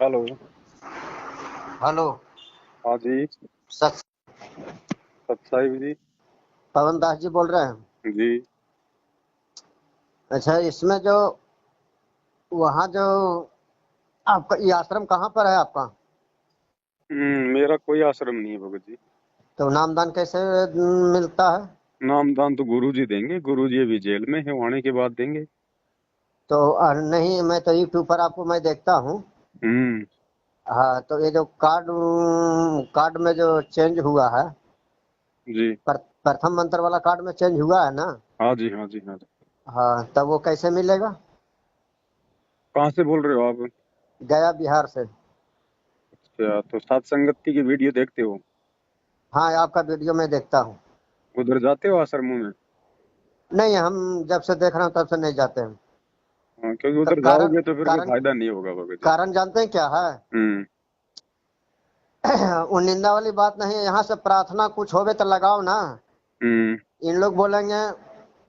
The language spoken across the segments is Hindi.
हेलो। हेलो। हाँ जी। सत सत्साई जी। पवन दास जी बोल रहे हैं। जी। अच्छा, इसमें जो वहाँ जो आपका ये आश्रम कहाँ पर है आपका? मेरा कोई आश्रम नहीं है भगत जी। तो नामदान कैसे मिलता है? नामदान तो गुरु जी देंगे, गुरु जी अभी जेल में है, आने के बाद देंगे। तो नहीं, मैं तो यूट्यूब पर आपको मैं देखता हूँ। हम्म। हाँ, तो ये जो कार्ड कार्ड में जो चेंज हुआ है, जी। प्रथम मंत्र वाला कार्ड में चेंज हुआ है ना? हाँ जी, हाँ जी, हाँ जी। हाँ, तब वो कैसे मिलेगा? कहाँ से बोल रहे हो आप? गया बिहार से। अच्छा, तो सत्संगति की वीडियो देखते हो? हाँ, आपका वीडियो मैं देखता हूँ। उधर जाते हो आश्रमों में? नहीं, हम जब से देख रहे हैं तब से नहीं जाते हैं। हाँ, क्योंकि उधर कारण जाओगे तो फिर कोई कारण फायदा नहीं होगा भगत जी। कारण जानते हैं क्या है? हम्म। वो निंदा वाली बात नहीं है। यहाँ से प्रार्थना कुछ होवे तो लगाओ ना। हम्म। इन लोग बोलेंगे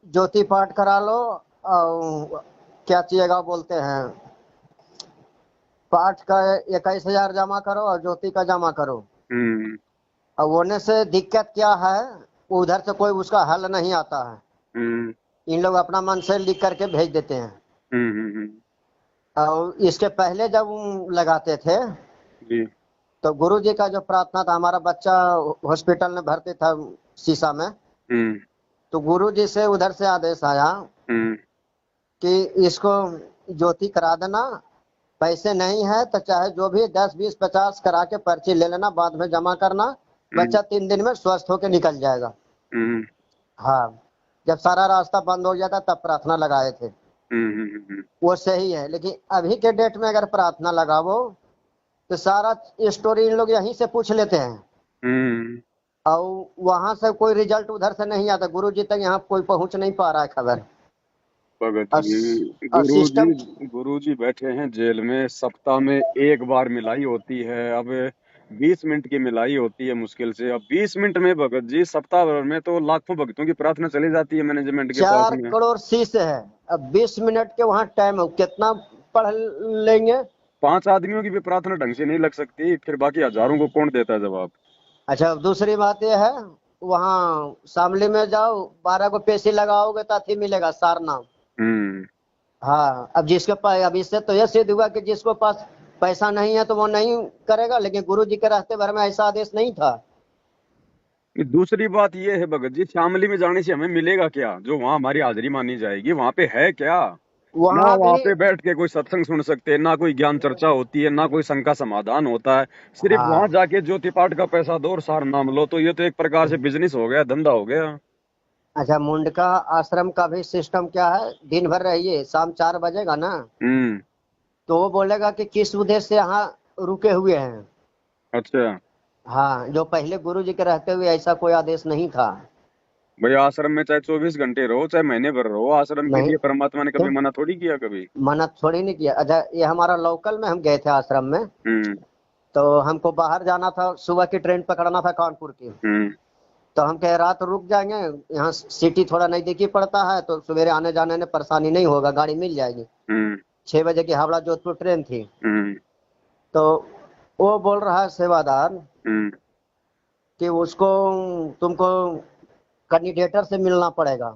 ज्योति पाठ करा लो, और क्या चाहिएगा बोलते हैं, पाठ का 21,000 जमा करो और ज्योति का जमा करो। हम्म। अब होने से दिक्कत क्या है, उधर से कोई उसका हल नहीं आता है। हम्म। इन लोग अपना मन से लिख करके भेज देते हैं। हम्म। हम्म। और इसके पहले जब लगाते थे, जी। तो गुरु जी का जो प्रार्थना था, हमारा बच्चा हॉस्पिटल में भर्ती था शीशा में। हम्म। तो गुरु जी से उधर से आदेश आया हम्म। कि इसको ज्योति करा देना। पैसे नहीं है तो चाहे जो भी 10, 20, 50 करा के पर्ची ले लेना, बाद में जमा करना। हम्म। बच्चा 3 दिन में स्वस्थ होकर निकल जाएगा। हम्म। हाँ, जब सारा रास्ता बंद हो जाता तब प्रार्थना लगाए थे। हम्म। हम्म। वो सही है, लेकिन अभी के डेट में अगर प्रार्थना लगावो तो सारा स्टोरी इन लोग यहीं से पूछ लेते हैं। हम्म। और वहां से कोई रिजल्ट उधर से नहीं आता, गुरु जी तक यहाँ कोई पहुंच नहीं पा रहा है खबर। भगत और, जी, और सिस्टम। गुरु जी बैठे हैं जेल में, सप्ताह में एक बार मिलाई होती है। अब 20 मिनट की मिलाई होती है मुश्किल से। अब 20 मिनट में भगत जी, सप्ताह भर में तो लाखों भक्तों की प्रार्थना चली जाती है मैनेजमेंट के पास चार में। करोड़ शीश है। अब 20 मिनट के वहां टाइम है, कितना पढ़ लेंगे? 5 आदमियों की भी प्रार्थना ढंग से नहीं लग सकती, फिर बाकी हजारों को कौन देता है जवाब? अच्छा, अब दूसरी बात यह है, वहाँ शामली में जाओ, 12 को पेशी लगाओगे तो अथी मिलेगा, सारनाम। हम्म। हाँ, अब जिसके पास, अब इससे तो यह सिद्ध हुआ कि जिसको पास पैसा नहीं है तो वो नहीं करेगा, लेकिन गुरु जी के रास्ते भर में ऐसा आदेश नहीं था। दूसरी बात यह है भगत जी, शामली में जाने से हमें मिलेगा क्या? जो वहां हमारी हाजिरी मानी जाएगी, वहां पे है क्या? ना वहां भी। वहां पे बैठ के कोई सत्संग सुन सकते हैं, ना कोई ज्ञान चर्चा होती है, ना कोई शंका समाधान होता है। सिर्फ वहां हाँ। जाके ज्योति पाठ का पैसा दो और सार नाम लो, तो ये तो एक प्रकार से बिजनेस हो गया, धंधा हो गया। अच्छा, मुंडका आश्रम का भी सिस्टम क्या है, दिन भर रहिए, शाम 4 बजेगा ना, हम्म। तो वो बोलेगा कि किस उद्देश्य से यहाँ रुके हुए हैं। अच्छा। हाँ, जो पहले गुरु जी के रहते हुए ऐसा कोई आदेश नहीं था। भाई, आश्रम में चाहे 24 घंटे रहो, चाहे महीने भर रहो, आश्रम के नहीं, लिए परमात्मा ने कभी क्यों मना थोड़ी किया कभी। मना थोड़ी नहीं किया। अच्छा, ये हमारा लोकल में हम गए थे आश्रम में। हम्म। तो हमको बाहर जाना था, सुबह की ट्रेन पकड़ना था कानपुर की। हम्म। तो हम कहे रात रुक जाएंगे, यहाँ सिटी थोड़ा नजदीकी पड़ता है, तो सवेरे आने जाने में परेशानी नहीं होगा, गाड़ी मिल जाएगी। हम्म। 6 बजे की हावड़ा जोधपुर ट्रेन थी। हम्म। तो वो बोल रहा है सेवादार हम्म। कि उसको, तुमको कैंडिडेटर से मिलना पड़ेगा,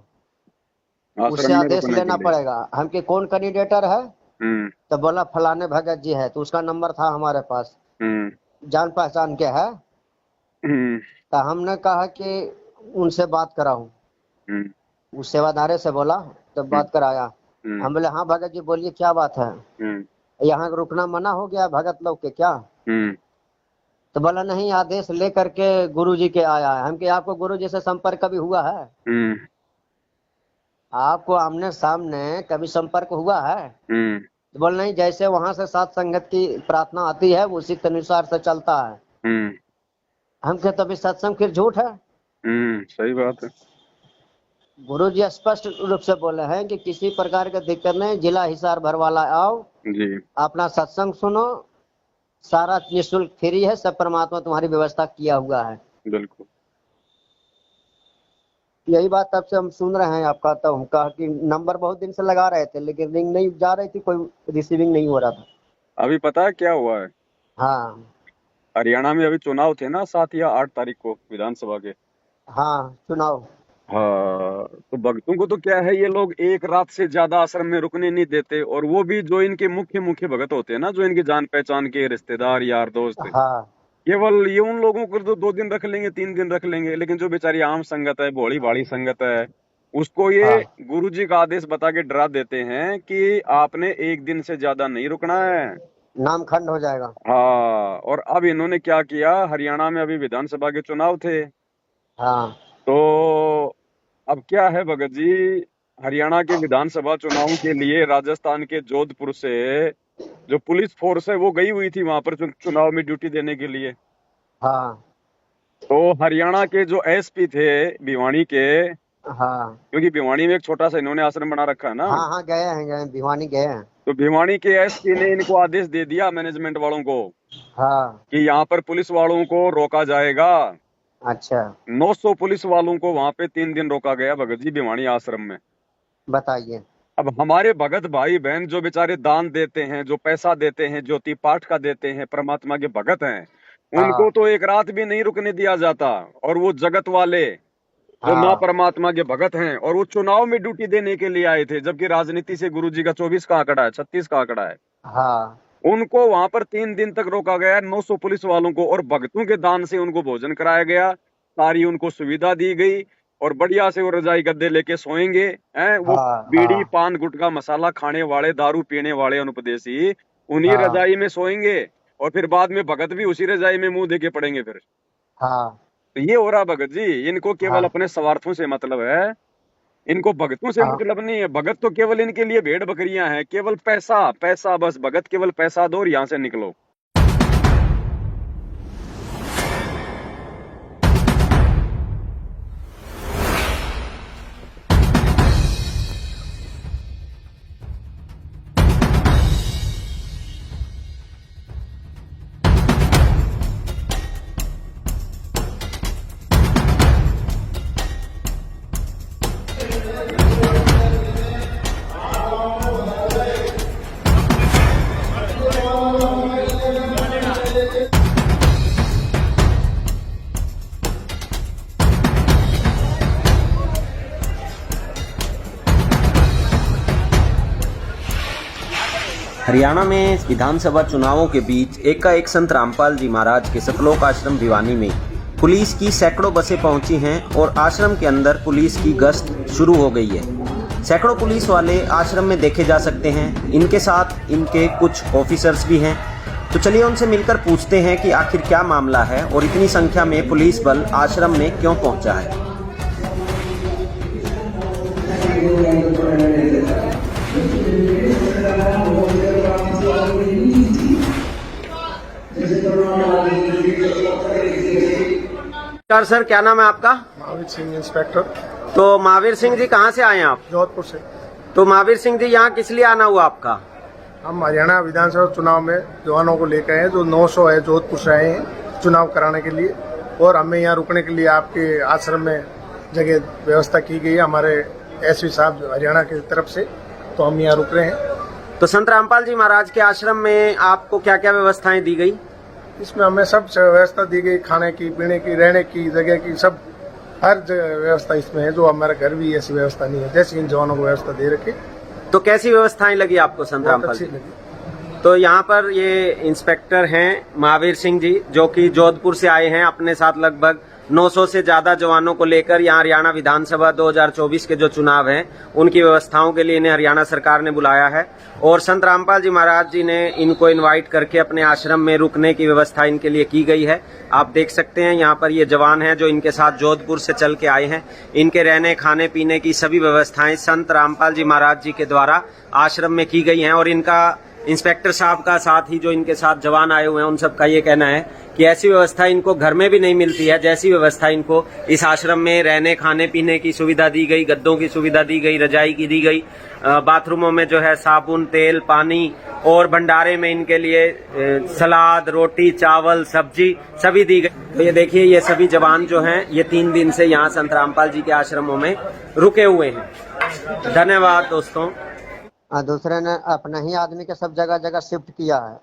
उससे आश्रम में आदेश रुकने के लेना लिए। पड़ेगा। हम कि कौन कैंडिडेटर है? हम्म। तो बोला फलाने भगत जी है। तो उसका नंबर था हमारे पास, हम्म। जान पहचान के है। हम्म। तो हमने कहा कि उनसे बात कराऊं। हम्म। उस सेवादारे से बोला, तो हम्म। बात कराया। हम्म। हम बोले हाँ भगत जी बोलिए, क्या बात है? हम्म। यहाँ रुकना मना हो गया भगत लोग के क्या? हम्म। तो बोला नहीं, आदेश ले करके गुरु जी के आया है। हम कि आपको गुरु जी से संपर्क कभी हुआ है? हम्म। आपको आमने सामने कभी संपर्क हुआ है? हम्म। तो बोल नहीं, जैसे वहां से सात संगत की प्रार्थना आती है उसी के अनुसार से चलता है। हम्म। हम कहते तभी सत्संग फिर झूठ है। सही बात है। गुरु जी स्पष्ट रूप से बोले हैं कि किसी प्रकार की दिक्कत नहीं, जिला हिसार भरवाला आओ, जी। अपना सत्संग सुनो, सारा निःशुल्क फ्री है, सब परमात्मा तुम्हारी व्यवस्था किया हुआ है। बिल्कुल। यही बात तब से हम सुन रहे हैं आपका। तो हम कहा कि नंबर बहुत दिन से लगा रहे थे, लेकिन रिंग नहीं जा रही थी, कोई रिसीविंग नहीं हो रहा था। अभी पता है क्या हुआ है? हाँ हरियाणा में अभी चुनाव थे ना, 7 या 8 तारीख को विधानसभा के। हाँ चुनाव। हाँ, तो भक्तों को तो क्या है, ये लोग एक रात से ज्यादा आश्रम में रुकने नहीं देते, और वो भी जो इनके मुख्य मुख्य भगत होते हैं ना, जो इनकी जान पहचान के रिश्तेदार यार दोस्त, हाँ केवल ये उन लोगों को तो 2 दिन रख लेंगे, 3 दिन रख लेंगे, लेकिन जो बेचारी आम संगत है, भोली भाली संगत है, उसको ये हाँ गुरुजी का आदेश बता के डरा देते हैं कि आपने 1 दिन से ज्यादा नहीं रुकना है। नाम खंड हो जाएगा। हाँ, और अब इन्होंने क्या किया, हरियाणा में अभी विधानसभा के चुनाव थे, हाँ तो अब क्या है भगत जी, हरियाणा के विधानसभा चुनाव के लिए राजस्थान के जोधपुर से जो पुलिस फोर्स है वो गई हुई थी वहां पर चुनाव में ड्यूटी देने के लिए। हाँ तो हरियाणा के जो एसपी थे भिवानी के, हाँ क्योंकि भिवानी में एक छोटा सा इन्होंने आश्रम बना रखा है ना, हाँ हाँ गए हैं भिवानी गए हैं। तो भिवानी के एसपी ने इनको आदेश दे दिया मैनेजमेंट वालों को हाँ कि यहाँ पर पुलिस वालों को रोका जाएगा। अच्छा 900 पुलिस वालों को वहां पे 3 दिन रोका गया भगत जी भिवानी आश्रम में। बताइए। अब हमारे भगत भाई बहन जो बेचारे दान देते हैं, जो पैसा देते हैं, ज्योति पाठ का देते हैं, परमात्मा के भगत हैं, उनको हाँ तो एक रात भी नहीं रुकने दिया जाता। और वो जगत वाले जो माँ हाँ परमात्मा के भगत हैं, और वो चुनाव में ड्यूटी देने के लिए आए थे, जबकि राजनीति से गुरुजी का 24 का आंकड़ा है, 36 का आंकड़ा है, हाँ उनको वहां पर 3 दिन तक रोका गया 900 पुलिस वालों को, और भक्तों के दान से उनको भोजन कराया गया, सारी उनको सुविधा दी गई, और बढ़िया से वो रजाई गद्दे लेके सोएंगे हैं। वो हाँ बीड़ी हाँ पान गुटखा मसाला खाने वाले, दारू पीने वाले अनुपदेशी उन्हीं हाँ रजाई में सोएंगे, और फिर बाद में भगत भी उसी रजाई में मुंह देके पड़ेंगे फिर। हाँ तो ये हो रहा भगत जी, इनको केवल हाँ अपने स्वार्थों से मतलब है, इनको भगतों से हाँ। मतलब नहीं है। भगत तो केवल इनके लिए भेड़ बकरियां हैं, केवल पैसा पैसा, बस भगत केवल पैसा दो और यहाँ से निकलो। हरियाणा में विधानसभा चुनावों के बीच एकाएक संत रामपाल जी महाराज के सतलोक आश्रम भिवानी में पुलिस की सैकड़ों बसें पहुंची हैं और आश्रम के अंदर पुलिस की गश्त शुरू हो गई है। सैकड़ों पुलिस वाले आश्रम में देखे जा सकते हैं, इनके साथ इनके कुछ ऑफिसर्स भी हैं। तो चलिए उनसे मिलकर पूछते हैं कि आखिर क्या मामला है और इतनी संख्या में पुलिस बल आश्रम में क्यों पहुंचा है। नमस्कार सर, क्या नाम है आपका? महावीर सिंह इंस्पेक्टर, तो महावीर सिंह जी कहाँ से आए हैं आप? जोधपुर से। तो महावीर सिंह जी यहाँ किस लिए आना हुआ आपका? हम हरियाणा विधानसभा चुनाव में जवानों को लेकर आए हैं, जो 900 है, जोधपुर से आए हैं चुनाव कराने के लिए, और हमें यहाँ रुकने के लिए आपके आश्रम में जगह व्यवस्था की गई है हमारे एसपी साहब हरियाणा की तरफ से, तो हम यहाँ रुक रहे हैं। तो संत रामपाल जी महाराज के आश्रम में आपको क्या क्या व्यवस्थाएं दी गई? इसमें हमें सब व्यवस्था दी गई, खाने की, पीने की, रहने की जगह की, सब हर जगह व्यवस्था इसमें है। जो हमारे घर भी ऐसी व्यवस्था नहीं है जैसे इन जवानों को व्यवस्था दे रखी। तो कैसी व्यवस्थाएं लगी आपको संत रामपाल अच्छी जी? लगी। तो यहाँ पर ये इंस्पेक्टर हैं महावीर सिंह जी, जो कि जोधपुर से आए हैं, अपने साथ लगभग 900 से ज्यादा जवानों को लेकर यहाँ हरियाणा विधानसभा 2024 के जो चुनाव हैं उनकी व्यवस्थाओं के लिए इन्हें हरियाणा सरकार ने बुलाया है, और संत रामपाल जी महाराज जी ने इनको इनवाइट करके अपने आश्रम में रुकने की व्यवस्था इनके लिए की गई है। आप देख सकते हैं यहाँ पर ये जवान हैं जो इनके साथ जोधपुर से चल के आए हैं। इनके रहने खाने पीने की सभी व्यवस्थाएं संत रामपाल जी महाराज जी के द्वारा आश्रम में की गई हैं, और इनका इंस्पेक्टर साहब का साथ ही जो इनके साथ जवान आए हुए हैं उन सबका ये कहना है कि ऐसी व्यवस्था इनको घर में भी नहीं मिलती है जैसी व्यवस्था इनको इस आश्रम में रहने खाने पीने की सुविधा दी गई, गद्दों की सुविधा दी गई, रजाई की दी गई, बाथरूमों में जो है साबुन, तेल, पानी, और भंडारे में इनके लिए सलाद, रोटी, चावल, सब्जी सभी दी गई। तो ये देखिए, ये सभी जवान जो हैं ये 3 दिन से यहाँ संत रामपाल जी के आश्रमों में रुके हुए हैं। धन्यवाद दोस्तों। दूसरे ने अपने ही आदमी के सब जगह जगह शिफ्ट किया है।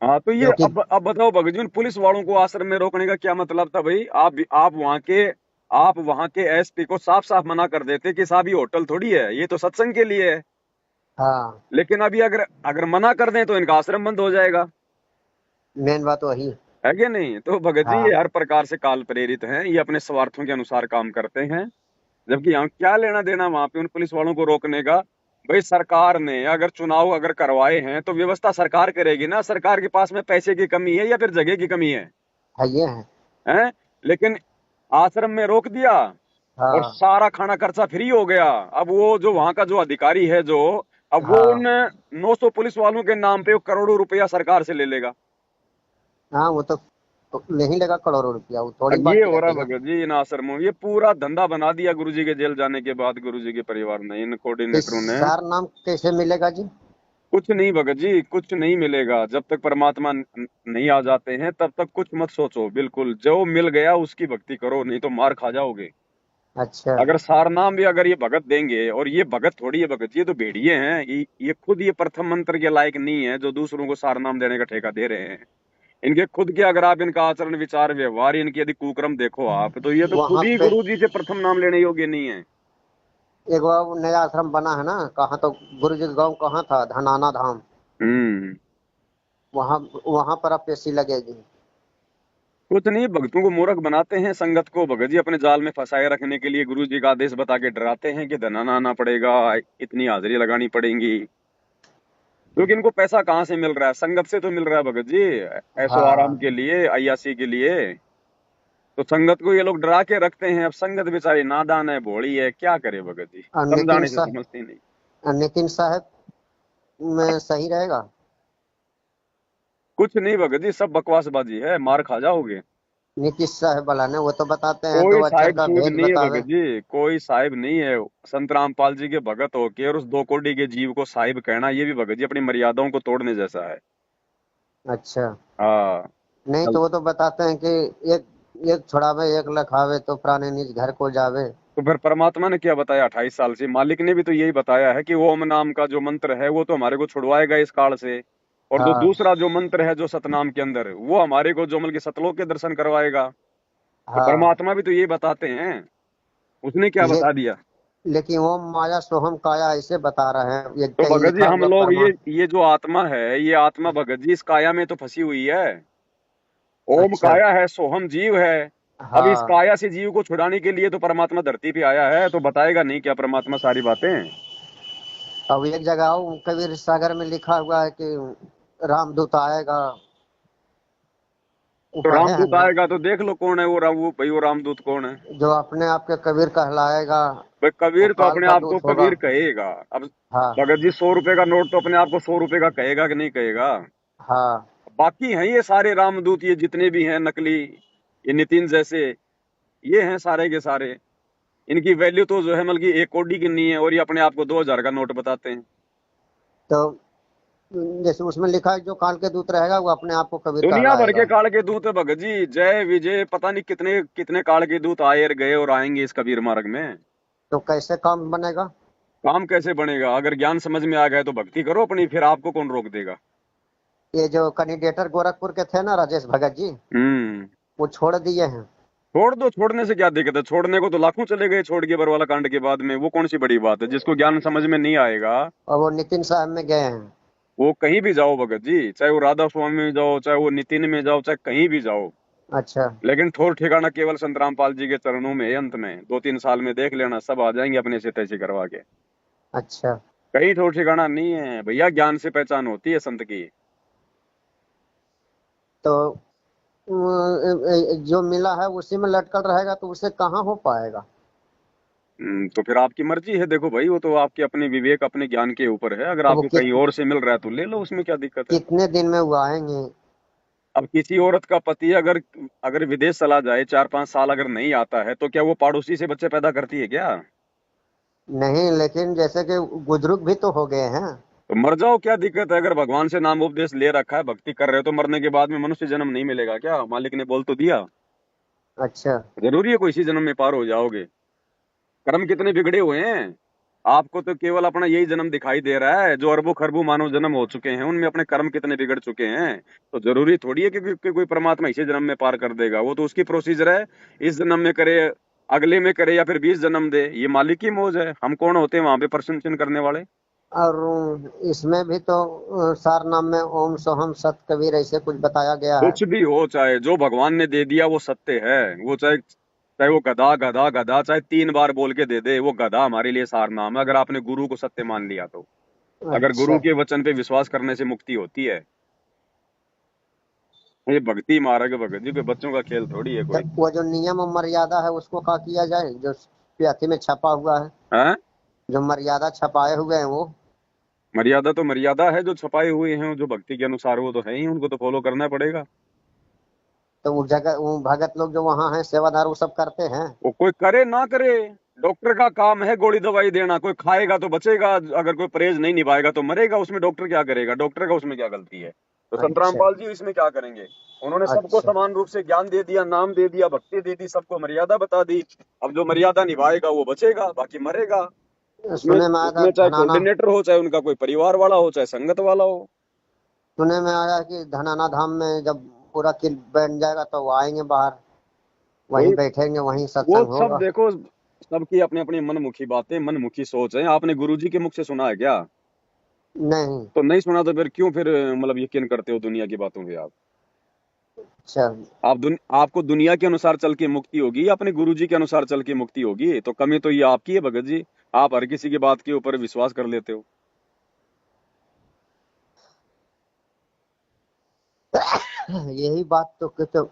हाँ तो ये क्योंकि अब बताओ भगत जी, उन पुलिस वालों को आश्रम में रोकने का क्या मतलब था भाई? आप वहाँ के एसपी को साफ साफ मना कर देते कि साहब ये होटल थोड़ी है, ये तो सत्संग के लिए है। हाँ, लेकिन अभी अगर अगर मना कर दें तो इनका आश्रम बंद हो जाएगा, मेन बात वही। है कि नहीं? तो भगत जी ये हाँ, हर प्रकार से काल प्रेरित हैं, ये अपने स्वार्थों के अनुसार काम करते हैं। जबकि यहाँ क्या लेना देना वहां पे उन पुलिस वालों को रोकने का? भाई सरकार ने अगर चुनाव अगर करवाए हैं तो व्यवस्था सरकार करेगी ना। सरकार के पास में पैसे की कमी है या फिर जगह की कमी है ये है। है? लेकिन आश्रम में रोक दिया और हाँ, सारा खाना खर्चा फ्री हो गया। अब वो जो वहां का जो अधिकारी है जो, अब वो हाँ, उन 900 पुलिस वालों के नाम पे वो करोड़ों रुपया सरकार से ले लेगा। हाँ, वो तो नहीं लगा करोड़ों रुपया, वो थोड़ी अब बात ये की हो रहा रहती ना। भगत जी इन आश्रमों में, ये पूरा धंधा बना दिया गुरुजी के जेल जाने के बाद, गुरुजी के परिवार ने, इन इस कोऑर्डिनेटरों ने। सार नाम कैसे मिलेगा जी? कुछ नहीं भगत जी, कुछ नहीं मिलेगा। जब तक परमात्मा नहीं आ जाते हैं तब तक कुछ मत सोचो। बिल्कुल जो मिल गया उसकी भक्ति करो, नहीं तो मार खा जाओगे। अच्छा। अगर सारनाम भी अगर ये भगत देंगे, और ये भगत थोड़ी है भगत जी, ये तो भेड़िए हैं। ये खुद ये प्रथम मंत्र के लायक नहीं है जो दूसरों को सारनाम देने का ठेका दे रहे हैं। इनके खुद के अगर आप इनका आचरण विचार व्यवहार इनकी यदि कुक्रम देखो आप, तो ये तो वहां खुद ही पे गुरु जी से प्रथम नाम लेने योग्य नहीं है। एक वो नया आश्रम बना है ना, कहाँ तो गुरु जी का गाँव कहाँ था, धनाना धाम। हम्म। वहाँ वहां पर अब पेशी लगेगी। कुछ नहीं, भक्तों को मूर्ख बनाते हैं, संगत को भगत जी अपने जाल में फंसाए रखने के लिए गुरु जी का आदेश बता के डराते हैं कि धनाना आना पड़ेगा, इतनी हाजिरी लगानी पड़ेगी। क्योंकि इनको पैसा कहाँ से मिल रहा है? संगत से तो मिल रहा है भगत जी, ऐशो आराम हाँ, के लिए, अय्यासी के लिए। तो संगत को ये लोग डरा के रखते हैं। अब संगत बेचारी नादान है, भोली है, क्या करे भगत जी, और समझाने से समझती नहीं। नितिन साहब में सही रहेगा। कुछ नहीं भगत जी, सब बकवासबाजी है, मार खा जाओगे। नीतीश साहब वाला ने वो तो बताते हैं कोई दो अक्षर साहिब का सूद भेद नहीं है बतावे। भगत जी, कोई साहिब नहीं है। संत रामपाल जी के भगत होके और उस 2 कोड़ी के जीव को साहिब कहना, ये भी भगत जी अपनी मर्यादाओं को तोड़ने जैसा है। अच्छा। हाँ। नहीं चल, तो वो तो बताते हैं कि एक एक छुड़ावे एक लखावे तो प्राणी निज घर को जावे। तो फिर परमात्मा ने क्या बताया 28 साल से? मालिक ने भी तो यही बताया है कि ओम नाम का जो मंत्र है वो तो हमारे को छुड़वाएगा इस काल से। और जो हाँ, दूसरा जो मंत्र है जो सतनाम के अंदर, वो हमारे को जो मतलब कि सतलोक के दर्शन करवाएगा। तो हाँ। परमात्मा भी तो यही बताते हैं। उसने क्या ले, बता दिया? लेकिन वो माया सोहम काया ऐसे बता रहे हैं, ये तो कहीं भगत जी लिखा हम हुआ लोग परमा। ये जो आत्मा है, ये आत्मा भगत जी इस काया में तो फंसी हुई है। ओम अच्छा। काया है, सोहम जीव है। अब इस हाँ, काया से जीव को छुड़ाने के लिए तो परमात्मा धरती पे आया है, तो बताएगा नहीं क्या परमात्मा सारी बातें? अब एक जगह और कबीर सागर में लिखा हुआ है कि रामदूत आएगा। वो तो पढ़े हैं रामदूत ना, आएगा तो देख लो कौन है वो वो भाई वो रामदूत कौन है? जो अपने आप के कबीर कहलाएगा। भाई वो कबीर तो काल अपने का आप को दूत होगा। कबीर कहेगा। अब हाँ, भगत जी 100 रुपए का नोट तो अपने आप को 100 रुपए का कहेगा कि नहीं कहेगा? हाँ। बाकी हैं ये सारे रामदूत, ये जितने भी हैं नकली, ये नितिन जैसे, ये हैं सारे के सारे। इनकी वैल्यू तो जो है मतलब कि 1 कोड़ी की नहीं है, और ये अपने आप को 2000 का नोट बताते हैं। तो जैसे उसमें लिखा है जो काल के दूत रहेगा वो अपने आप को कबीर दुनिया भर के कहलाएगा। काल के दूत है भगत जी, जय विजय पता नहीं कितने कितने काल के दूत आए और गए और आएंगे इस कबीर मार्ग में। तो कैसे काम बनेगा? काम कैसे बनेगा? अगर ज्ञान समझ में आ गए तो भक्ति करो अपनी, फिर आपको कौन रोक देगा? ये जो कैंडिडेटर गोरखपुर के थे ना, राजेश भगत जी, हम्म। वो छोड़ दिए हैं। छोड़ दो, छोड़ने से क्या दिक्कत है? छोड़ने को तो लाखों चले गए छोड़ के बरवाला कांड के बाद में, वो कौन सी बड़ी बात है? जिसको ज्ञान समझ में नहीं आएगा और वो नितिन साहब में गए हैं। वो कहीं भी जाओ भगत जी, चाहे वो राधा स्वामी में जाओ, चाहे वो नितिन में जाओ, चाहे कहीं भी जाओ। अच्छा। लेकिन ठोर ठिकाना केवल संत रामपाल जी के चरणों में है। अंत में 2-3 साल में देख लेना, सब आ जाएंगे अपने से तैसे करवा के। अच्छा। कहीं ठोर ठिकाना नहीं है भैया, ज्ञान से पहचान होती है संत की। तो जो मिला है उसी में लटकल रहेगा तो उसे कहाँ हो पाएगा? तो फिर आपकी मर्जी है। देखो भाई वो तो आपके अपने विवेक अपने ज्ञान के ऊपर है। अगर तो वो आपको कहीं और से मिल रहा है तो ले लो, उसमें क्या दिक्कत है? कितने दिन में वो आएंगे? अब किसी औरत का पति अगर अगर विदेश चला जाए, 4-5 साल अगर नहीं आता है, तो क्या वो पड़ोसी से बच्चे पैदा करती है क्या? नहीं, लेकिन जैसे कि बुजुर्ग भी तो हो गए हैं। तो मर जाओ, क्या दिक्कत है? अगर भगवान से नाम उपदेश ले रखा है, भक्ति कर रहे हो, तो मरने के बाद में मनुष्य जन्म नहीं मिलेगा क्या? मालिक ने बोल तो दिया। अच्छा। जरूरी है कोई इसी जन्म में पार हो जाओगे? कर्म कितने बिगड़े हुए हैं। आपको तो केवल अपना यही जन्म दिखाई दे रहा है। जो अरबों खरबों मानव जन्म हो चुके हैं उनमें अपने कर्म कितने बिगड़ चुके हैं। तो जरूरी थोड़ी है कि कोई परमात्मा इसी जन्म में पार कर देगा। वो तो उसकी प्रोसीजर है, इस जन्म में करे, अगले में करे, या फिर 20 जन्म दे। ये मालिक की मौज है। हम कौन होते हैं वहां पे प्रश्न चिन्ह करने वाले। और इसमें भी तो सार नाम में ओम सोहम सत कबीर ऐसे कुछ बताया गया है। कुछ भी हो, चाहे जो भगवान ने दे दिया वो सत्य है। वो चाहे चाहे वो गधा गधा गधा चाहे 3 बार बोल के दे दे, वो गधा हमारे लिए सार नाम है, अगर आपने गुरु को सत्य मान लिया तो। अगर अच्छा। गुरु के वचन पे विश्वास करने से मुक्ति होती है। ये भक्ति मार्ग भगत जी कोई बच्चों का खेल थोड़ी है तो कोई। वो जो नियम और मर्यादा है उसको क्या किया जाए, जो प्याथी में छपा हुआ है, हैं? जो मर्यादा छपाए हुए हैं वो। मर्यादा तो मर्यादा है, जो छपाए हुए हैं जो भक्ति के अनुसार वो तो है ही, उनको तो फॉलो करना पड़ेगा। तो वो जगह वो भगत लोग जो वहाँ हैं सेवादार वो सब करते हैं। वो कोई करे ना करे, डॉक्टर का काम है गोली दवाई देना। कोई खाएगा तो बचेगा, अगर कोई परहेज नहीं निभाएगा तो मरेगा। उसमें डॉक्टर क्या करेगा, डॉक्टर का उसमें क्या गलती है। तो संत अच्छा रामपाल जी इसमें क्या करेंगे। उन्होंने सबको अच्छा। समान रूप से ज्ञान दे दिया, नाम दे दिया, भक्ति दे दी, सबको मर्यादा बता दी। अब जो मर्यादा निभाएगा वो बचेगा, बाकी मरेगा। उसमें सुने में आया था उसमें चाहे धनाना, कोऑर्डिनेटर हो, चाहे उनका कोई परिवार वाला हो, चाहे संगत वाला हो। सुने में आया कि धनाना धाम में जब पूरा किल बन जाएगा तो वो आएंगे बाहर, वहीं वही, बैठेंगे, वहीं वो सत्संग सब होगा। देखो, सबकी अपनी अपनी मनमुखी बातें, मनमुखी सोच है। आपने गुरुजी के मुख से सुना है क्या। नहीं। तो नहीं सुना तो फिर क्यों फिर मतलब यकीन करते हो दुनिया की बातों पे आप। अच्छा। आपको दुनिया के अनुसार चल के मुक्ति होगी या अपने गुरुजी के अनुसार चल के मुक्ति होगी। तो कमी तो ये आपकी है भगत जी, आप हर किसी की बात के ऊपर विश्वास कर लेते हो। यही बात तो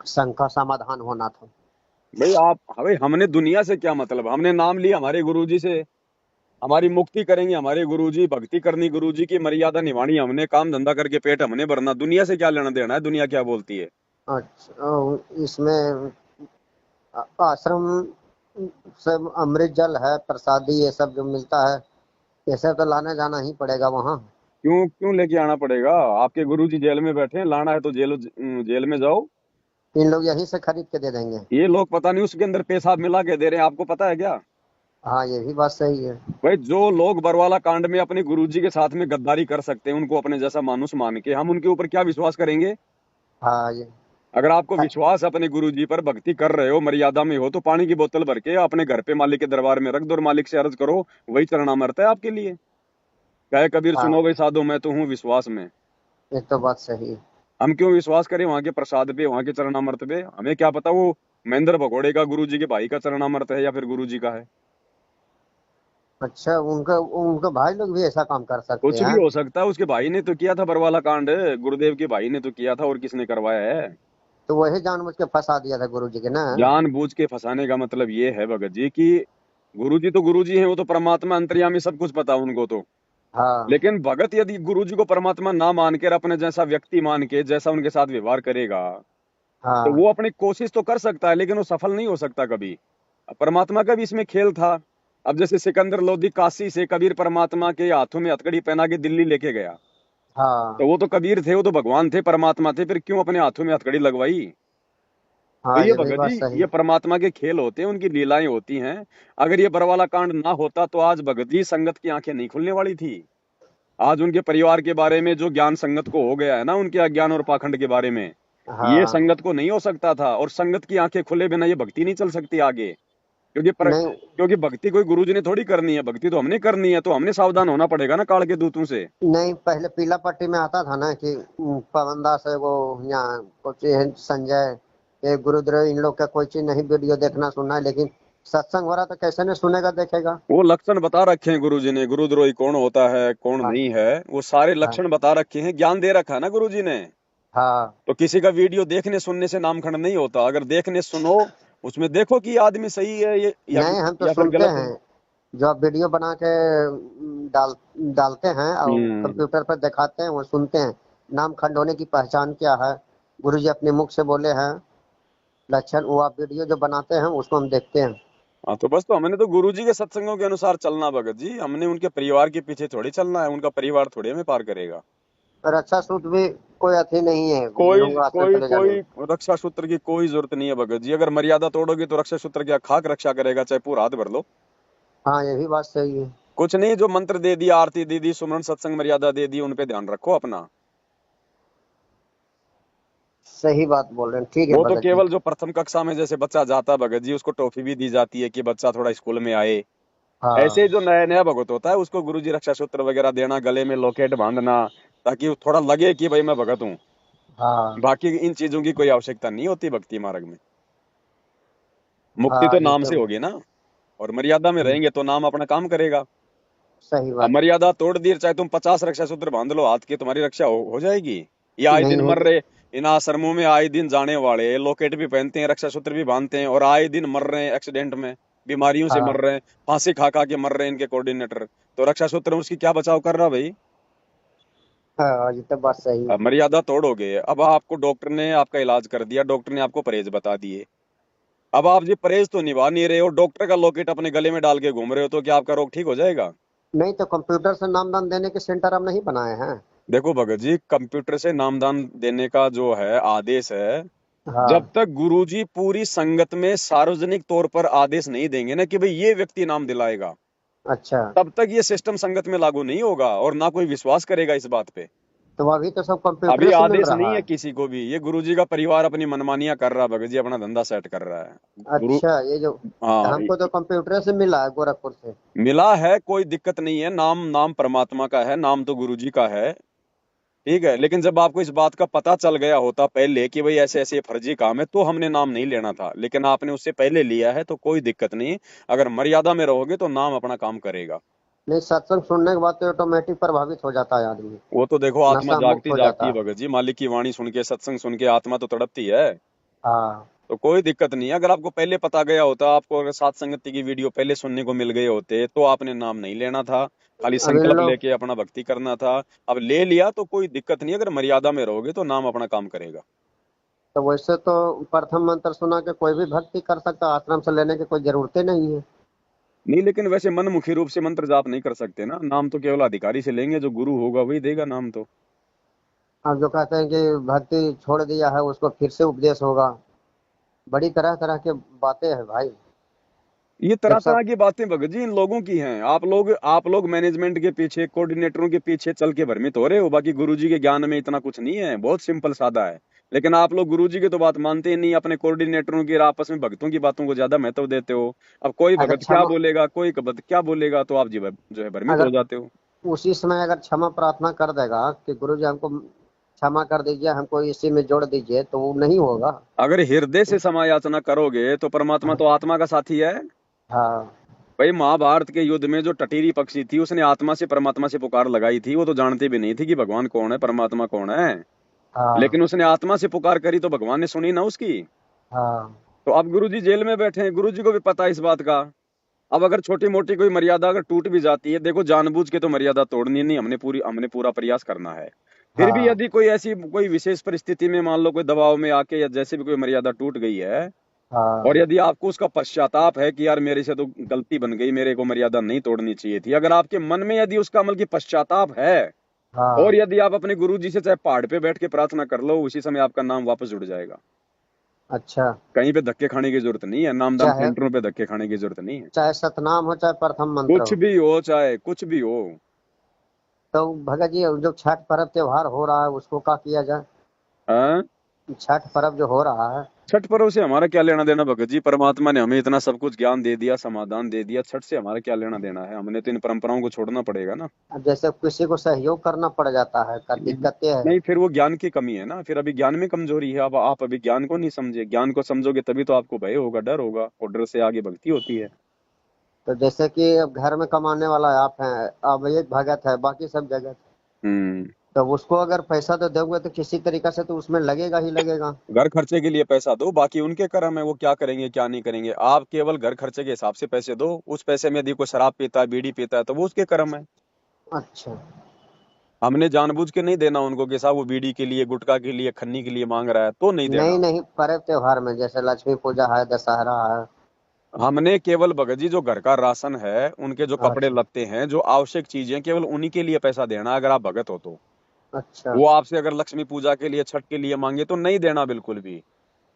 शंका समाधान होना था। भाई आप, भाई हमने दुनिया से क्या मतलब, हमने नाम लिया हमारे गुरुजी से, हमारी मुक्ति करेंगे हमारे गुरुजी, भक्ति करनी गुरुजी की, मर्यादा निभानी हमने, काम धंधा करके पेट हमने भरना। दुनिया से क्या लेना देना है, दुनिया क्या बोलती है। अच्छा इसमें आश्रम से अमृत जल है, प्रसादी ये सब जो मिलता है, ये सब तो लाने जाना ही पड़ेगा वहाँ। क्यों क्यों लेके आना पड़ेगा। आपके गुरुजी जेल में बैठे हैं, लाना है तो जेल में जाओ। इन लोग यहीं से खरीद के दे देंगे। ये लोग पता नहीं उसके अंदर पेशाब मिला के दे रहे हैं, आपको पता है क्या। हाँ ये भी बात सही है। भाई जो लोग बरवाला कांड में अपने गुरुजी के साथ में गद्दारी कर सकते हैं, उनको अपने जैसा मानुस मान के, हम उनके ऊपर क्या विश्वास करेंगे। हाँ ये अगर आपको विश्वास अपने गुरुजी पर, भक्ति कर रहे हो, मर्यादा में हो, तो पानी की बोतल भर के अपने घर पे मालिक के दरबार में रख दो और मालिक से अर्ज करो, वही चरणामृत है आपके लिए। कहे कबीर हाँ सुनो भाई साधो, मैं तो हूँ विश्वास में। ये तो बात सही है। हम क्यों विश्वास करें वहां के प्रसाद पे, वहां के चरणामृत पे। हमें क्या पता वो महेंद्र भगोड़े का गुरुजी के भाई का चरणामृत है या फिर गुरुजी का है। अच्छा उनका उनके भाई लोग भी ऐसा काम कर सकते कुछ भी हैं। हो सकता है। उसके भाई ने तो किया था बरवाला कांड, गुरुदेव के भाई ने तो किया था, और किसने करवाया है। तो वही जानबूझ के फंसा दिया था गुरु जी के ना। जानबूझ के फंसाने का मतलब ये है भगत जी कि गुरुजी तो गुरुजी हैं, वो तो परमात्मा अंतर्यामी, सब कुछ पता उनको तो। हाँ लेकिन भगत यदि गुरुजी को परमात्मा ना मान कर अपने जैसा व्यक्ति मान के जैसा उनके साथ व्यवहार करेगा, तो हाँ वो अपनी कोशिश तो कर सकता है, लेकिन वो सफल नहीं हो सकता कभी। परमात्मा का भी इसमें खेल था। अब जैसे सिकंदर लोधी काशी से कबीर परमात्मा के हाथों में हथकड़ी पहना के दिल्ली लेके गया, हाँ तो वो तो कबीर थे, वो तो भगवान थे, परमात्मा थे, फिर क्यों अपने हाथों में हथकड़ी लगवाई। तो हाँ ये ये भी भगत बात जी, सही ये है। परमात्मा के खेल होते हैं, उनकी लीलाएं होती हैं। अगर ये बरवाला कांड ना होता तो आज भगत जी संगत की आंखें नहीं खुलने वाली थी। आज उनके परिवार के बारे में जो ज्ञान संगत को हो गया है ना, उनके अज्ञान और पाखंड के बारे में, ये हाँ संगत को नहीं हो सकता था। और संगत की आंखें खुले बिना ये भक्ति नहीं चल सकती आगे। नहीं क्योंकि भक्ति कोई गुरुजी ने थोड़ी करनी है, भक्ति तो हमने करनी है। तो हमने सावधान होना पड़ेगा ना काल के दूतों से। नहीं, पहले पीला पट्टी में आता था ना कि पवन दास है वो, यहाँ कुछ है, संजय, ये गुरुद्रोह, इन लोग का कोई चीज नहीं वीडियो देखना सुनना है, लेकिन सत्संग हो रहा तो कैसे नहीं सुनेगा देखेगा। वो लक्षण बता रखे हैं गुरुजी ने, गुरुद्रोही कौन होता है कौन हाँ नहीं है, वो सारे हाँ लक्षण बता रखे हैं, ज्ञान दे रखा है ना गुरुजी ने। हाँ। तो किसी का वीडियो देखने सुनने से नामखंड नहीं होता। अगर देखने सुनो, उसमें देखो कि ये आदमी सही है ये नहीं हम तो या फिर सुनते गलत है। हैं, जो आप वीडियो बना के डालते हैं और हम्म। कंप्यूटर पर दिखाते हैं वो सुनते हैं। नाम खंड होने की पहचान क्या है, गुरुजी अपने मुख से बोले हैं लक्षण, वो आप वीडियो जो बनाते हैं उसको हम देखते हैं। हाँ तो बस, तो हमने तो गुरुजी के सत्संगों के अनुसार चलना भगत जी। हमने उनके परिवार के पीछे थोड़ी चलना है, उनका परिवार थोड़ी हमें पार करेगा। रक्षा सूत्र भी कोई अथी नहीं है, कोई लूंगा हाथ में कोई चले जाने। कोई रक्षा सूत्र की कोई जरूरत नहीं है भगत जी। अगर मर्यादा तोड़ोगे तो रक्षा सूत्र क्या खाक रक्षा करेगा, चाहे पूरा हाथ भर लो। हाँ ये भी बात सही है। कुछ नहीं, जो मंत्र दे दिया, आरती दे दी, सुमरन सत्संग मर्यादा दे दी, उन पे ध्यान रखो अपना। सही बात बोल रहे हैं, ठीक है वो तो भगत जी। केवल जो प्रथम कक्षा में जैसे बच्चा जाता है भगत जी, उसको टॉफी भी दी जाती है कि बच्चा थोड़ा स्कूल में आए। ऐसे ही हाँ जो नया नया भगत होता है उसको गुरुजी रक्षा सूत्र वगैरह देना, गले में लॉकेट बांधना, ताकि वो थोड़ा लगे कि भाई मैं भगत हूँ। हाँ बाकी इन चीजों की कोई आवश्यकता नहीं होती भक्ति मार्ग में। मुक्ति तो हाँ ये नाम से तो होगी ना, और मर्यादा में रहेंगे तो नाम अपना काम करेगा। सही अब बात। मर्यादा तोड़ दी, चाहे तुम 50 रक्षा सूत्र बांध लो हाथ की, तुम्हारी रक्षा हो जाएगी? ये आए नहीं दिन मर होगी। रहे, इन आश्रमों में आए दिन जाने वाले लॉकेट भी पहनते हैं, रक्षा सूत्र भी बांधते हैं, और आए दिन मर रहे हैं एक्सीडेंट में, बीमारियों से मर हाँ रहे हैं, फांसी खा खा के मर रहे हैं इनके कोऑर्डिनेटर। तो रक्षा सूत्र उसकी क्या बचाव कर रहा भाई? हाँ ये तो बात सही अब है। मर्यादा तोड़ोगे, अब आपको डॉक्टर ने आपका इलाज कर दिया, डॉक्टर ने आपको परहेज बता दिए, अब आप जी परहेज तो निभा नहीं रहे हो, डॉक्टर का लॉकेट अपने गले में डाल के घूम रहे हो, तो क्या आपका रोग ठीक हो जाएगा? नहीं तो कंप्यूटर से नामदान देने के सेंटर हम नहीं बनाए हैं। देखो भगत जी, कंप्यूटर से नामदान देने का जो है आदेश है, जब हाँ तक गुरुजी पूरी संगत में सार्वजनिक तौर पर आदेश नहीं देंगे ना कि भाई ये व्यक्ति नाम दिलाएगा, अच्छा। तब तक ये सिस्टम संगत में लागू नहीं होगा, और ना कोई विश्वास करेगा इस बात पे। तो अभी तो सब अभी कंप्यूटर से मिल आदेश नहीं रहा है है। किसी को भी, ये गुरुजी का परिवार अपनी मनमानियां कर रहा है भगत जी, अपना धंधा सेट कर रहा है। गुरु, अच्छा ये जो हाँ, हमको तो कंप्यूटर से मिला है गोरखपुर से। मिला है, कोई दिक्कत नहीं है, नाम नाम परमात्मा का है, नाम तो गुरुजी का है, ठीक है। लेकिन जब आपको इस बात का पता चल गया होता पहले कि भाई ऐसे ऐसे फर्जी काम है, तो हमने नाम नहीं लेना था, लेकिन आपने उससे पहले लिया है तो कोई दिक्कत नहीं। अगर मर्यादा में रहोगे तो नाम अपना काम करेगा। नहीं सत्संग सुनने के बाद तो ऑटोमेटिक प्रभावित हो जाता है आदमी। वो तो देखो, आत्मा नशा मुक्त जागती हो जागती जाता है है। भगत जी, मालिक की वाणी सुन के, सत्संग सुन के आत्मा तो तड़पती है। हाँ तो कोई दिक्कत नहीं है, अगर आपको पहले पता गया होता, आपको अगर सात संगति की वीडियो पहले सुनने को मिल गए होते, तो आपने नाम नहीं लेना था, खाली अब इन संकल्प लोग लेके अपना भक्ति करना था। अब ले लिया तो कोई दिक्कत नहीं, अगर मर्यादा में रहोगे तो नाम अपना काम करेगा। तो वैसे तो प्रथम मंत्र सुना के कोई भी भक्ति कर सकता, आश्रम से लेने की कोई जरूरत ही नहीं है। नहीं, लेकिन वैसे मनमुखी रूप से मंत्र जाप नहीं कर सकते ना, नाम तो केवल अधिकारी से लेंगे, जो गुरु होगा वही देगा नाम तो। अब जो कहते हैं कि भक्ति छोड़ दिया है उसको फिर से उपदेश होगा, बड़ी तरह तरह के बातें हैं भाई। ये तरह जब तरह सब की बातें भगत जी इन लोगों की हैं। आप लोग मैनेजमेंट के पीछे, कोऑर्डिनेटरों के पीछे चल के भ्रमित हो रहे हो, बाकी गुरुजी के ज्ञान में इतना कुछ नहीं है, बहुत सिंपल सादा है। लेकिन आप लोग गुरुजी की तो बात मानते ही नहीं, अपने कोऑर्डिनेटरों की और आपस में भक्तों की बातों को ज्यादा महत्व देते हो। अब कोई अगर भगत क्या क्षमा, बोलेगा, कोई भगत क्या बोलेगा, तो आप जो है भ्रमित हो अगर जाते हो। उसी समय अगर क्षमा प्रार्थना कर देगा कि गुरु जी हमको क्षमा कर दीजिए, हमको इसी में जोड़ दीजिए, तो वो नहीं होगा। अगर हृदय से क्षमा याचना करोगे तो परमात्मा तो आत्मा का साथी है। हाँ भाई, महाभारत के युद्ध में जो टटीरी पक्षी थी, उसने आत्मा से परमात्मा से पुकार लगाई थी, वो तो जानती भी नहीं थी कि भगवान कौन है, परमात्मा कौन है। हाँ लेकिन उसने आत्मा से पुकार करी तो भगवान ने सुनी ना उसकी। हाँ तो अब गुरुजी जेल में बैठे हैं, गुरुजी को भी पता है इस बात का। अब अगर छोटी मोटी कोई मर्यादा अगर टूट भी जाती है, देखो जानबूझ के तो मर्यादा तोड़नी नहीं, हमने पूरा प्रयास करना है। फिर भी हाँ यदि कोई ऐसी कोई विशेष परिस्थिति में, मान लो कोई दबाव में आके या जैसे भी कोई मर्यादा टूट गई है, और हाँ यदि आपको उसका पश्चाताप है कि यार मेरे से तो गलती बन गई, मेरे को मर्यादा नहीं तोड़नी चाहिए थी, अगर आपके मन में यदि उसका अमल की पश्चाताप है, और हाँ। यदि आप अपने गुरु जी से चाहे पहाड़ पे बैठ के प्रार्थना कर लो, उसी समय आपका नाम वापस जुड़ जाएगा। अच्छा। कहीं पे धक्के खाने की जरूरत नहीं है, नामदान चाहे सेंटरों पे धक्के खाने की जरूरत नहीं है। चाहे सतनाम हो चाहे प्रथम मंत्र कुछ हो। भी हो, चाहे कुछ भी हो। तो भगत जी जो छठ पर्व त्योहार हो रहा है उसको क्या किया जाए? हाँ? छठ पर्व जो हो रहा है। छठ पर्व से हमारा क्या लेना देना भगत जी? परमात्मा ने हमें इतना सब कुछ ज्ञान दे दिया, समाधान दे दिया, छठ से हमारा क्या लेना देना है? हमने तो इन परंपराओं को छोड़ना पड़ेगा ना। अब जैसे किसी को सहयोग करना पड़ जाता है, का दिक्कतें है। नहीं, फिर वो ज्ञान की कमी है ना, फिर अभी ज्ञान में कमजोरी है। अब आप अभी ज्ञान को नहीं समझे, ज्ञान को समझोगे तभी तो आपको भय होगा, डर होगा, और डर से आगे भक्ति होती है। तो जैसे कि अब घर में कमाने वाला आप हैं, अब एक भगत है, बाकी सब जगत, हम्म। तो उसको अगर पैसा तो दोगे तो किसी तरीका से तो उसमें लगेगा ही लगेगा। घर खर्चे के लिए पैसा दो, बाकी उनके कर्म है, वो क्या करेंगे क्या नहीं करेंगे। आप केवल घर खर्चे के हिसाब से पैसे दो, उस पैसे में यदि कोई शराब पीता है, बीड़ी पीता है, तो वो उसके कर्म है। अच्छा। हमने जानबूझ के नहीं देना उनको कि साहब वो बीड़ी के लिए, गुटखा के लिए, खन्नी के लिए मांग रहा है, तो नहीं नहीं देना। नहीं, पर्व त्योहार में जैसे लक्ष्मी पूजा है, दशहरा है। हमने केवल भगत जी जो घर का राशन है, उनके जो कपड़े अच्छा लत्ते हैं, जो आवश्यक चीजें, केवल उन्हीं के लिए पैसा देना। अगर आप भगत हो तो अच्छा। वो आपसे अगर लक्ष्मी पूजा के लिए, छठ के लिए मांगे तो नहीं देना बिल्कुल भी।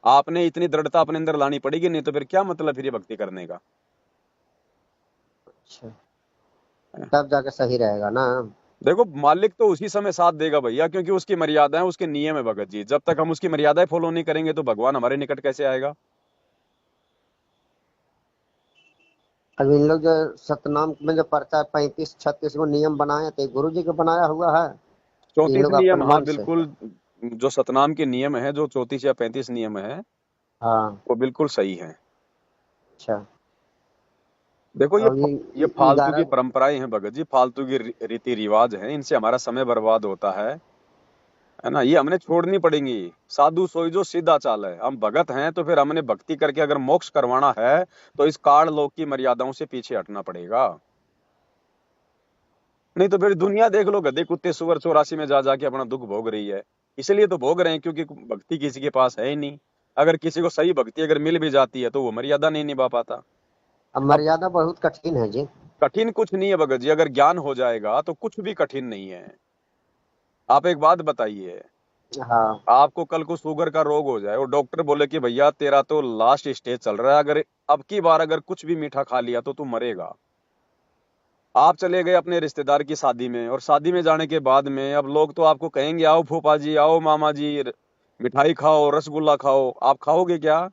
आपने इतनी दृढ़ता अपने अंदर लानी पड़ेगी, नहीं तो फिर क्या मतलब फिर ये भक्ति करने का? अच्छा, तब जाके सही रहेगा ना। देखो मालिक तो उसी समय साथ देगा भैया, क्योंकि उसकी मर्यादा है, उसके नियम है भगत जी। जब तक हम उसकी मर्यादाएं फॉलो नहीं करेंगे तो भगवान हमारे निकट कैसे आएगा। अब इन लोग जो सतनाम में जो पर्चा 35-36 को नियम बनाए थे, गुरु जी को बनाया हुआ है कि इन 34 लोग नियम, अपन हाँ मन से? बिल्कुल। जो सतनाम के नियम है, जो 34 या 35 नियम है, हाँ। वो बिल्कुल सही है। अच्छा। देखो और ये फालतू की 11। परंपराएं हैं भगत जी, फालतू की रीति रिवाज हैं, इनसे हमारा समय बर्बाद होता है ना। ये हमने छोड़नी पड़ेंगी। साधु सोई जो सीधा चाल है, हम भगत हैं तो फिर हमने भक्ति करके अगर मोक्ष करवाना है तो इस काल लोक की मर्यादाओं से पीछे हटना पड़ेगा। नहीं तो फिर दुनिया देख लो, गधे कुत्ते सुअर 84 में जा जाके अपना दुख भोग रही है। इसलिए तो भोग रहे हैं क्योंकि भक्ति किसी के पास है ही नहीं। अगर किसी को सही भक्ति अगर मिल भी जाती है तो वो मर्यादा नहीं निभा पाता। अब अब मर्यादा बहुत कठिन है जी। कठिन कुछ नहीं है भगत जी, अगर ज्ञान हो जाएगा तो कुछ भी कठिन नहीं है। आप एक बात बताइए, हाँ। आपको कल को शुगर का रोग हो जाए और डॉक्टर बोले कि भैया तेरा तो लास्ट स्टेज चल रहा है, अगर अब की बार अगर कुछ भी मीठा खा लिया तो तू मरेगा। आप चले गए अपने रिश्तेदार की शादी में, और शादी में जाने के बाद में अब लोग तो आपको कहेंगे आओ फूफा जी, आओ मामा जी, मिठाई खाओ, रसगुल्ला खाओ। आप खाओगे क्या?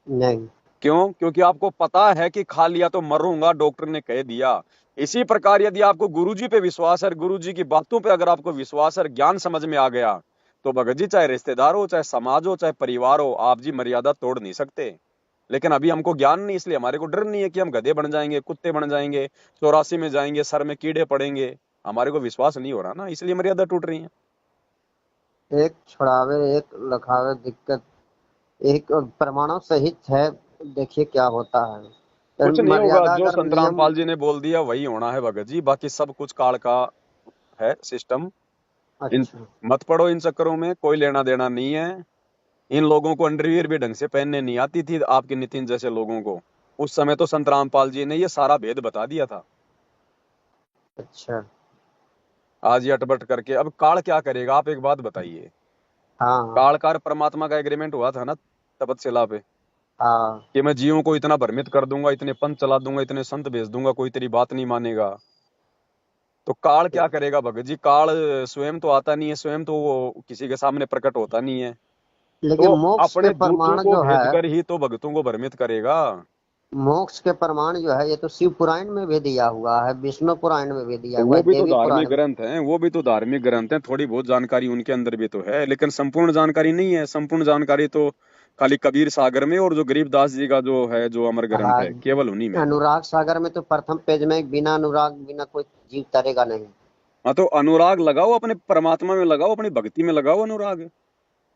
नहीं। क्यों? क्योंकि आपको पता है कि खा लिया तो मरूंगा, डॉक्टर ने कह दिया। इसी प्रकार यदि आपको गुरुजी पे विश्वास है, गुरुजी की बातों पे अगर आपको विश्वास है, ज्ञान समझ में आ गया, तो भगत जी चाहे रिश्तेदार हो, चाहे समाज हो, चाहे परिवार हो, आप जी मर्यादा तोड़ नहीं सकते। लेकिन अभी हमको ज्ञान नहीं, इसलिए हमारे को डर नहीं है कि हम गधे बन जाएंगे, कुत्ते बन जाएंगे, 84 में जाएंगे, सर में कीड़े पड़ेंगे। हमारे को विश्वास नहीं हो रहा ना, इसलिए मर्यादा टूट रही है। एक छुड़ावे एक लखावे दिक्कत, एक प्रमाणों सहित है। देखिए क्या होता है। तो कुछ नहीं होगा, मर्यादा जो अगर संत नियम। रामपाल जी ने बोल दिया वही होना है भगत जी, बाकी सब कुछ काल का है सिस्टम। इन अच्छा। मत पड़ो इन चक्करों में, कोई लेना देना नहीं है। इन लोगों को अंडरवियर भी ढंग से पहनने नहीं आती थी, आपके नितिन जैसे लोगों को। उस समय तो संत रामपाल जी ने ये सारा भेद बता दिया था। अच्छा। आज ये अटपट करके अब काल क्या करेगा, आप एक बात बताइए। हाँ हाँ। काल कार परमात्मा का एग्रीमेंट हुआ था ना तपतशिला पे, हाँ। कि मैं जीवों को इतना भ्रमित कर दूंगा, इतने पंथ चला दूंगा, इतने संत भेज दूंगा, कोई तेरी बात नहीं मानेगा। तो काल क्या करेगा भगत जी? काल स्वयं तो आता नहीं है, स्वयं तो वो किसी के सामने प्रकट होता नहीं है। लेकिन तो मोक्ष के अपने दूतों प्रमाण को जो है, भेजकर ही तो भक्तों को भ्रमित करेगा। मोक्ष के प्रमाण जो है, ये तो शिव पुराण में भी दिया हुआ है, विष्णु पुराण में भी दिया तो हुआ वो है, भी तो देवी धार्मिक पुराण में। ग्रंथ हैं, वो भी तो धार्मिक ग्रंथ हैं, थोड़ी बहुत जानकारी उनके अंदर भी तो है, लेकिन संपूर्ण जानकारी नहीं है। संपूर्ण जानकारी तो खाली कबीर सागर में, और जो गरीबदास जी का जो है, जो अमर ग्रंथ हाँ। है, केवल उन्हीं में है। अनुराग सागर में तो प्रथम पेज में बिना अनुराग बिना कोई जीव तरेगा नहीं। हाँ तो अनुराग लगाओ, अपने परमात्मा में लगाओ, अपनी भक्ति में लगाओ अनुराग।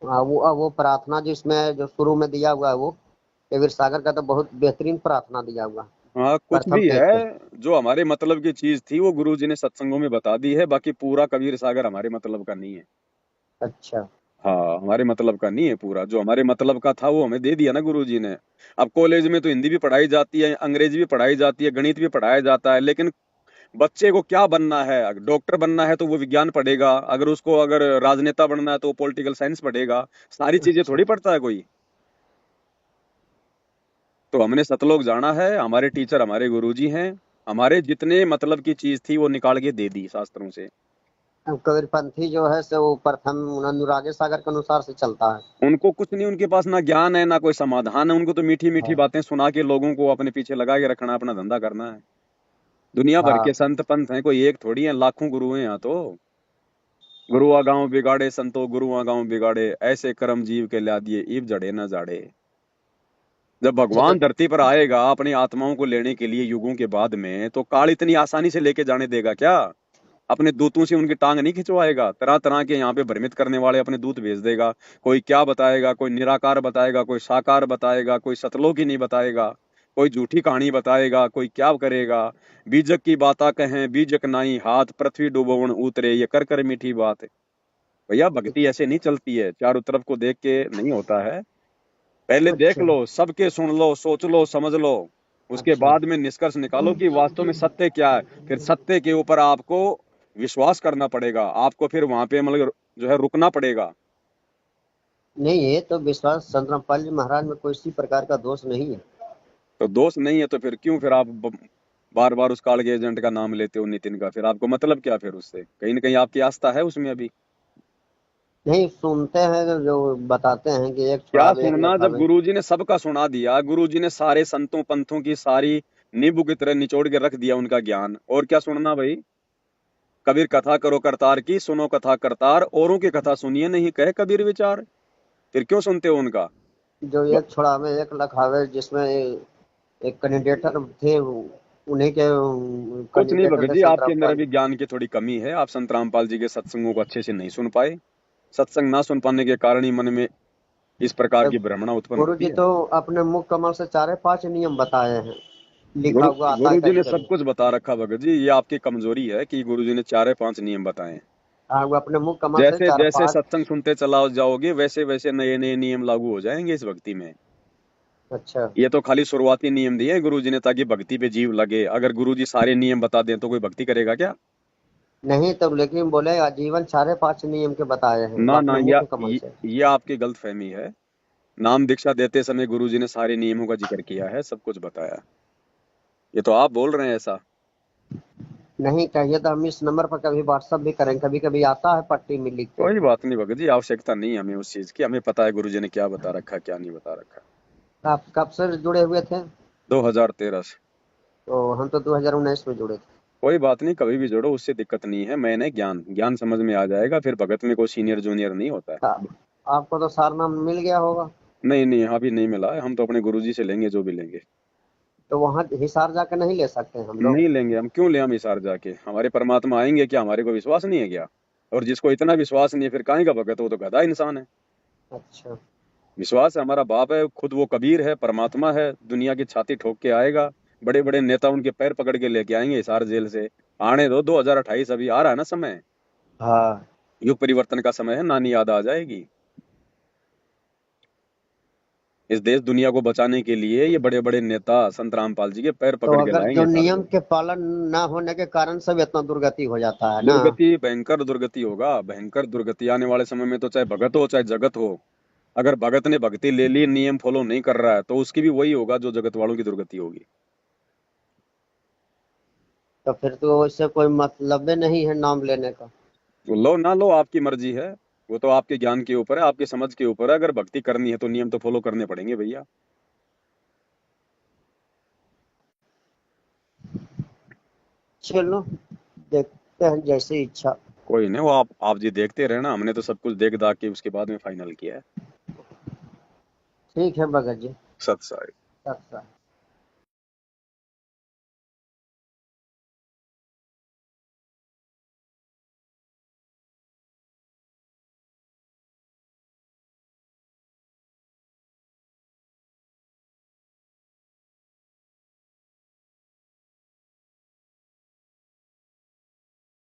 हाँ, वो प्रार्थना जिसमें जो शुरू में दिया हुआ है वो कबीर सागर का तो बहुत बेहतरीन प्रार्थना दिया हुआ है, हाँ कुछ प्रथम भी पेज है, पे। जो हमारे मतलब की चीज थी वो गुरु जी ने सत्संगों में बता दी है, बाकी पूरा कबीर सागर हमारे मतलब का नहीं है। अच्छा। हाँ हमारे मतलब का नहीं है पूरा, जो हमारे मतलब का था वो हमें दे दिया ना गुरु जी ने। अब कॉलेज में तो हिंदी भी पढ़ाई जाती है, अंग्रेजी भी पढ़ाई जाती है, गणित भी पढ़ाया जाता है, लेकिन बच्चे को क्या बनना है? अगर डॉक्टर बनना है तो वो विज्ञान पढ़ेगा, अगर उसको अगर राजनेता बनना है तो वो पॉलिटिकल साइंस पढ़ेगा। सारी चीजें अच्छा। थोड़ी पढ़ता है कोई। तो हमने सतलोक जाना है, हमारे टीचर हमारे गुरुजी हैं, हमारे जितने मतलब की चीज थी वो निकाल के दे दी शास्त्रों से। अब कबीरपंथी जो है सो वो प्रथम अनुरागे सागर के अनुसार से चलता है। उनको कुछ नहीं, उनके पास ना ज्ञान है ना कोई समाधान है, उनको तो मीठी मीठी हाँ। बातें सुना के लोगों को अपने पीछे लगा के रखना, अपना धंधा करना है। दुनिया भर के हाँ। संत पंथ हैं, कोई एक थोड़ी है, लाखों गुरु हैं यहाँ तो। गुरुआ गांव बिगाड़े संतो, गुरुआ गांव बिगाड़े, ऐसे कर्म जीव के ला दिए, ईब जड़े न जाड़े। जब अच्छा। तो भगवान धरती पर आएगा अपनी आत्माओं को लेने के लिए युगों के बाद में, तो काल इतनी आसानी से लेके जाने देगा क्या? अपने दूतों से उनकी टांग नहीं खिंचवाएगा? तरह तरह के यहाँ पे भ्रमित करने वाले अपने दूत भेज देगा। कोई क्या बताएगा, कोई निराकार बताएगा, कोई साकार बताएगा, कोई सतलोक ही नहीं बताएगा, कोई झूठी कहानी बताएगा, कोई क्या करेगा। बीजक की बाता कहें बीजक नाई हाथ, पृथ्वी डूबोवन उतरे, ये कर कर मीठी बात। भैया भक्ति ऐसे नहीं चलती है, चारों तरफ को देख के नहीं होता है। पहले देख अच्छा। लो, सबके सुन लो, सोच लो, समझ लो, उसके अच्छा। बाद में निष्कर्ष निकालो कि वास्तव में सत्य क्या है। फिर सत्य के ऊपर आपको विश्वास करना पड़ेगा, आपको फिर वहां पे मतलब जो है रुकना पड़ेगा। नहीं, ये तो विश्वास चंद्रपाल जी महाराज में कोई इसी प्रकार का दोष नहीं है। तो दोष नहीं है तो फिर क्यों फिर आप बार बार उस काल के एजेंट का नाम लेते हो नितिन का, फिर आपको मतलब क्या? फिर उससे कहीं ना कहीं आपकी आस्था है उसमें अभी? नहीं सुनते हैं जो बताते हैं कि एक क्या छुड़ावे एक सुनना, जब लखावे। गुरुजी ने सबका सुना दिया, गुरुजी ने सारे संतों पंथों की सारी नींबू की तरह निचोड़ के रख दिया उनका ज्ञान, और क्या सुनना भाई? कबीर कथा करो करतार की, सुनो कथा करतार, औरों की कथा सुनिए नहीं कहे कबीर विचार। फिर क्यों सुनते हो उनका? जो एक छुड़ावे एक लखावे जिसमें एक कैंडिडेटर थे, उन्हीं के कुछ नहीं कैंडिडेटर भगत थे जी, संत आपके अंदर रामपाल। अभी ज्ञान की थोड़ी कमी है। आप संत रामपाल जी के सत्संगों को अच्छे से नहीं सुन पाए। सत्संग ना सुन पाने के कारण ही मन में इस प्रकार तो की भ्रमणा उत्पन्न गुरु होती जी है। तो अपने मुख कमल से 4-5 नियम बताए हैं, लिखा गुरु हुआ आता है गुरु जी कभी ने कभी। सब कुछ बता रखा भगत जी, ये आपकी कमजोरी है कि गुरु जी ने 4-5 नियम बताए। हाँ, वो अपने मुख कमल से जैसे चार जैसे पांच सत्संग सुनते चला जाओगे, वैसे वैसे नए नए नियम लागू हो जाएंगे इस भक्ति में। अच्छा। ये तो खाली शुरुआती नियम दिए गुरु जी ने ताकि भक्ति पे जीव लगे। अगर गुरु जी सारे नियम बता दें तो कोई भक्ति करेगा क्या? नहीं तो लेकिन बोले आजीवन 4-5 नियम के बताए हैं वो ना ना, अपने मुख कमल से। ये आपकी गलत फहमी है। नाम दीक्षा देते समय गुरु जी ने सारे नियमों का जिक्र किया है, सब कुछ बताया। ये तो आप बोल रहे हैं ऐसा। नहीं कहिए तो हम इस नंबर पर कभी व्हाट्सअप भी करें, कभी कभी आता है पट्टी में लिख के। कोई बात नहीं भगत जी, आवश्यकता नहीं है हमें उस चीज की। हमें पता है गुरु जी ने क्या बता रखा, क्या नहीं बता रखा। आप कब से जुड़े हुए थे? 2013 से। तो हम तो 2019 में जुड़े थे। कोई बात नहीं, कभी भी जोड़ो, उससे दिक्कत नहीं है। मैंने ज्ञान ज्ञान समझ में आ जाएगा। फिर भगत में कोई सीनियर जूनियर नहीं होता है। आपको तो सारनाम मिल गया होगा। नहीं नहीं, अभी नहीं मिला है। हम तो अपने गुरुजी से लेंगे जो भी लेंगे। तो वहाँ हिसार जाकर नहीं ले सकते हम लोग? नहीं लेंगे हम, क्यों ले हम हिसार जाके? हमारे परमात्मा आएंगे क्या? हमारे को विश्वास नहीं है क्या? और जिसको इतना विश्वास नहीं है फिर काहे का भगत? वो तो गधा इंसान है। अच्छा। विश्वास है, हमारा बाप है खुद, वो कबीर है, परमात्मा है, दुनिया की छाती ठोक के आएगा। बड़े बड़े नेता उनके पैर पकड़ के लेके आएंगे हिसार जेल से। आने दो, 2028 अभी आ रहा है ना समय। हाँ। युग परिवर्तन का समय है, नानी याद आ जाएगी। इस देश दुनिया को बचाने के लिए ये बड़े बड़े नेता संत रामपाल जी के पैर तो पकड़ के अगर जो लाएंगे हिसार नियम से। के पालन ना होने के कारण सब इतना दुर्गति हो जाता है ना। दुर्गति, भयंकर दुर्गति होगा, भयंकर दुर्गति आने वाले समय में। तो चाहे भगत हो चाहे जगत हो, अगर भगत ने भक्ति ले ली, नियम फॉलो नहीं कर रहा है, तो उसकी भी वही होगा जो जगत वालों की दुर्गति होगी। तो फिर तो इससे कोई मतलब नहीं है नाम लेने का। तो लो ना लो, आपकी मर्जी है। वो तो आपके ज्ञान के ऊपर है, आपकी समझ के ऊपर है। अगर भक्ति करनी है तो नियम तो फॉलो करने पड़ेंगे भैया। चलो देखते हैं जैसी इच्छा। कोई नहीं, वो आप जी देखते रहना। हमने तो सब कुछ देख दाख के उसके बाद में फाइनल किया है। ठीक है भगत जी। सत्संग। अच्छा।